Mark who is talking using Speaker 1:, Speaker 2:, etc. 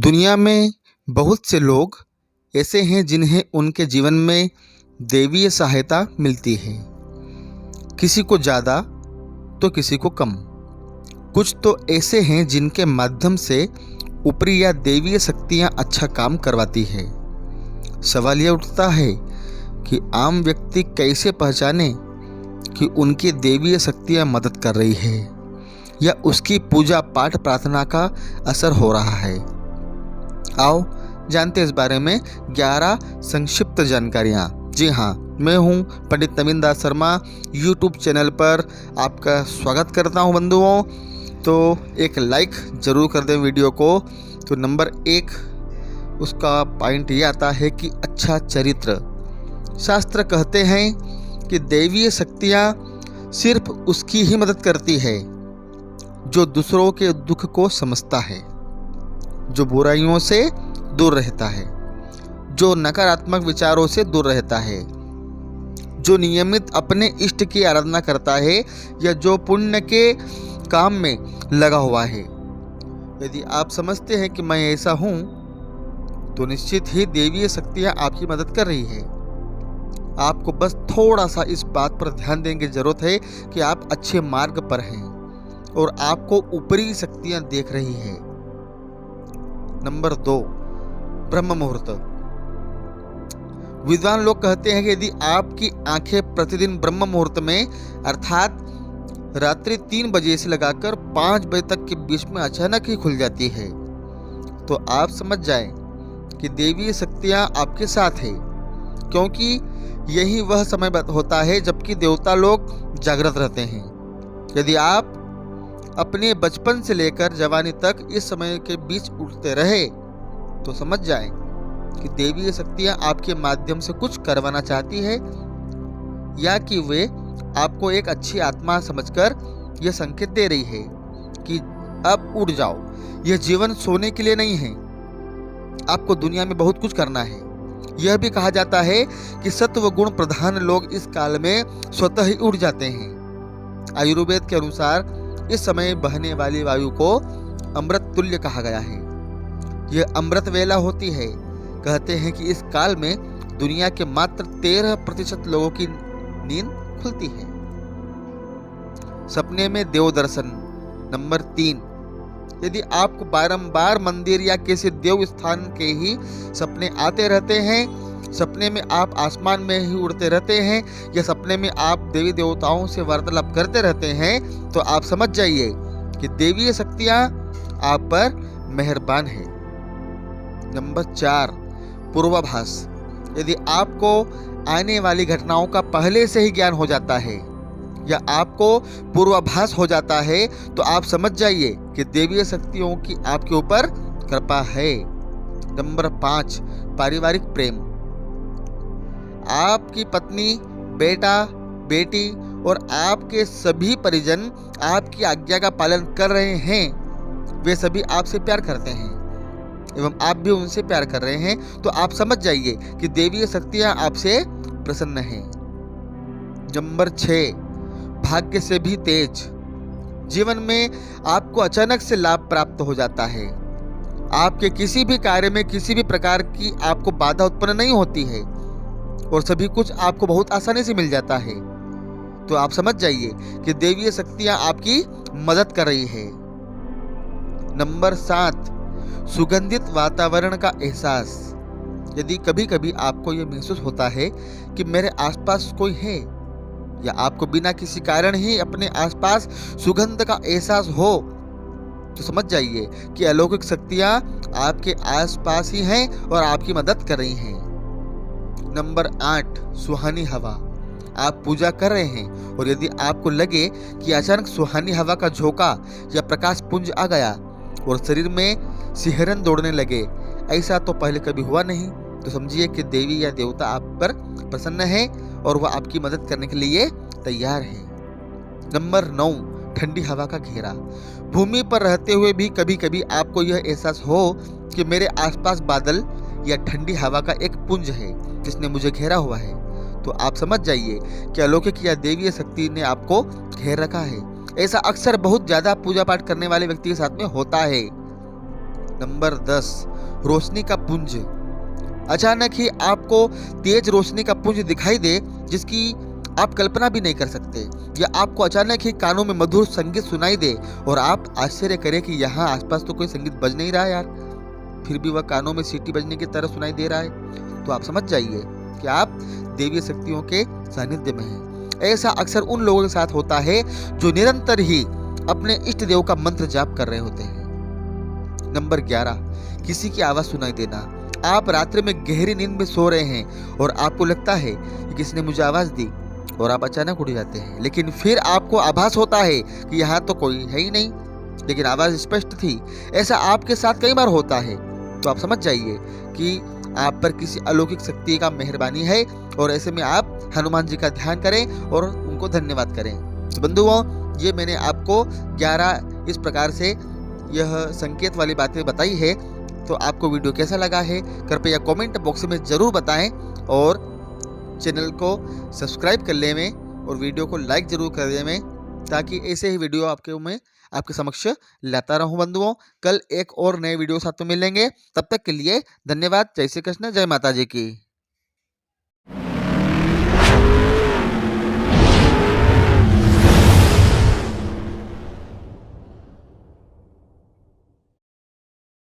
Speaker 1: दुनिया में बहुत से लोग ऐसे हैं जिन्हें उनके जीवन में दैवीय सहायता मिलती है। किसी को ज़्यादा तो किसी को कम। कुछ तो ऐसे हैं जिनके माध्यम से ऊपरी या दैवीय शक्तियाँ अच्छा काम करवाती है। सवाल यह उठता है कि आम व्यक्ति कैसे पहचाने कि उनकी दैवीय शक्तियाँ मदद कर रही है या उसकी पूजा पाठ प्रार्थना का असर हो रहा है। आओ जानते इस बारे में 11 संक्षिप्त जानकारियाँ। जी हाँ, मैं हूँ पंडित नवीन दास शर्मा। यूट्यूब चैनल पर आपका स्वागत करता हूँ बंधुओं। तो एक लाइक ज़रूर कर दें वीडियो को। तो नंबर 1 उसका पॉइंट ये आता है कि अच्छा चरित्र। शास्त्र कहते हैं कि दैवीय शक्तियाँ सिर्फ उसकी ही मदद करती है जो दूसरों के दुख को समझता है, जो बुराइयों से दूर रहता है, जो नकारात्मक विचारों से दूर रहता है, जो नियमित अपने इष्ट की आराधना करता है या जो पुण्य के काम में लगा हुआ है। यदि आप समझते हैं कि मैं ऐसा हूँ तो निश्चित ही दैवीय शक्तियाँ आपकी मदद कर रही है। आपको बस थोड़ा सा इस बात पर ध्यान देने की जरूरत है कि आप अच्छे मार्ग पर हैं और आपको ऊपरी शक्तियाँ देख रही है। नंबर 2, ब्रह्म मुहूर्त। विद्वान लोग कहते हैं कि यदि आपकी आंखें प्रतिदिन ब्रह्म मुहूर्त में अर्थात रात्रि 3 बजे से लगाकर 5 बजे तक के बीच में अचानक ही खुल जाती है तो आप समझ जाएं कि दैवीय शक्तियां आपके साथ है, क्योंकि यही वह समय होता है जबकि देवता लोग जागृत रहते हैं। यदि आप अपने बचपन से लेकर जवानी तक इस समय के बीच उठते रहे तो समझ जाएं कि दैवीय शक्तियां आपके माध्यम से कुछ करवाना चाहती है या कि वे आपको एक अच्छी आत्मा समझकर यह संकेत दे रही है कि अब उठ जाओ। यह जीवन सोने के लिए नहीं है, आपको दुनिया में बहुत कुछ करना है। यह भी कहा जाता है कि सत्व गुण प्रधान लोग इस काल में स्वतः ही उठ जाते हैं। आयुर्वेद के अनुसार इस समय बहने वाली वायु को अमृत तुल्य कहा गया है। यह अमृत वेला होती है। कहते हैं कि इस काल में दुनिया के मात्र 13% लोगों की नींद खुलती है। सपने में देव दर्शन। नंबर 3, यदि आपको बारंबार मंदिर या किसी देव स्थान के ही सपने आते रहते हैं, सपने में आप आसमान में ही उड़ते रहते हैं या सपने में आप देवी देवताओं से वार्तालाप करते रहते हैं तो आप समझ जाइए कि दैवीय शक्तियां आप पर मेहरबान है। नंबर 4, पूर्वाभास। यदि आपको आने वाली घटनाओं का पहले से ही ज्ञान हो जाता है या आपको पूर्वाभास हो जाता है तो आप समझ जाइए कि दैवीय शक्तियों की आपके ऊपर कृपा है। नंबर 5, पारिवारिक प्रेम। आपकी पत्नी, बेटा, बेटी और आपके सभी परिजन आपकी आज्ञा का पालन कर रहे हैं। वे सभी आपसे प्यार करते हैं एवं आप भी उनसे प्यार कर रहे हैं तो आप समझ जाइए कि दैवीय शक्तियां आपसे प्रसन्न हैं। नंबर 6, भाग्य से भी तेज। जीवन में आपको अचानक से लाभ प्राप्त हो जाता है। आपके किसी भी कार्य में किसी भी प्रकार की आपको बाधा उत्पन्न नहीं होती है और सभी कुछ आपको बहुत आसानी से मिल जाता है। तो आप समझ जाइए कि दैवीय शक्तियां आपकी मदद कर रही है। नंबर 7, सुगंधित वातावरण का एहसास। यदि कभी कभी आपको यह महसूस होता है कि मेरे आसपास कोई है या आपको बिना किसी कारण ही अपने आसपास सुगंध का एहसास हो तो समझ जाइए कि अलौकिक शक्तियां आपके आसपास ही हैं और आपकी मदद कर रही हैं। नंबर 8, सुहानी हवा। आप पूजा कर रहे हैं और यदि आपको लगे कि अचानक सुहानी हवा का झोंका या प्रकाश पुंज आ गया और शरीर में सिहरन दौड़ने लगे, ऐसा तो पहले कभी हुआ नहीं, तो समझिए कि देवी या देवता आप पर प्रसन्न है और वह आपकी मदद करने के लिए तैयार है। नंबर 9, ठंडी हवा का घेरा। भूमि पर रहते हुए भी कभी कभी आपको यह एहसास हो कि मेरे आसपास बादल या ठंडी हवा का एक पुंज है जिसने मुझे घेरा हुआ है, तो आप समझ जाइए कि अलौकिक या दैवीय शक्ति ने आपको घेर रखा है। ऐसा अक्सर बहुत ज़्यादा पूजा पाठ करने वाले व्यक्ति के साथ में होता है। नंबर 10, रोशनी का पुंज। अचानक ही आपको तेज रोशनी का पुंज दिखाई दे जिसकी आप कल्पना भी नहीं कर सकते, या आपको अचानक ही कानों में मधुर संगीत सुनाई दे और आप आश्चर्य करें कि यहाँ आसपास तो कोई संगीत बज नहीं रहा यार, फिर भी वह कानों में सीटी बजने की तरह सुनाई दे रहा है, तो आप समझ जाइए कि आप देवीय शक्तियों के सानिध्य में हैं। ऐसा अक्सर उन लोगों के साथ होता है जो निरंतर ही अपने इष्ट देव का मंत्र जाप कर रहे होते हैं। नंबर 11, किसी की आवाज सुनाई देना। आप रात्रि में गहरी नींद में सो रहे हैं और आपको लगता है कि किसी ने मुझे आवाज दी, और आप अचानक उठ जाते हैं, लेकिन फिर आपको आभास होता है कि यहाँ तो कोई है ही नहीं, लेकिन आवाज स्पष्ट थी। ऐसा आपके साथ कई बार होता है, तो आप समझ जाइए कि आप पर किसी अलौकिक शक्ति का मेहरबानी है, और ऐसे में आप हनुमान जी का ध्यान करें और उनको धन्यवाद करें। तो बंधुओं, ये मैंने आपको 11 इस प्रकार से यह संकेत वाली बातें बताई है। तो आपको वीडियो कैसा लगा है कृपया कमेंट बॉक्स में ज़रूर बताएं, और चैनल को सब्सक्राइब कर लें और वीडियो को लाइक ज़रूर कर दें, ताकि ऐसे ही वीडियो आपके समक्ष लाता रहूं। बंधुओं, कल एक और नए वीडियो साथ में मिलेंगे, तब तक के लिए धन्यवाद। जय श्री कृष्ण, जय माता जी की।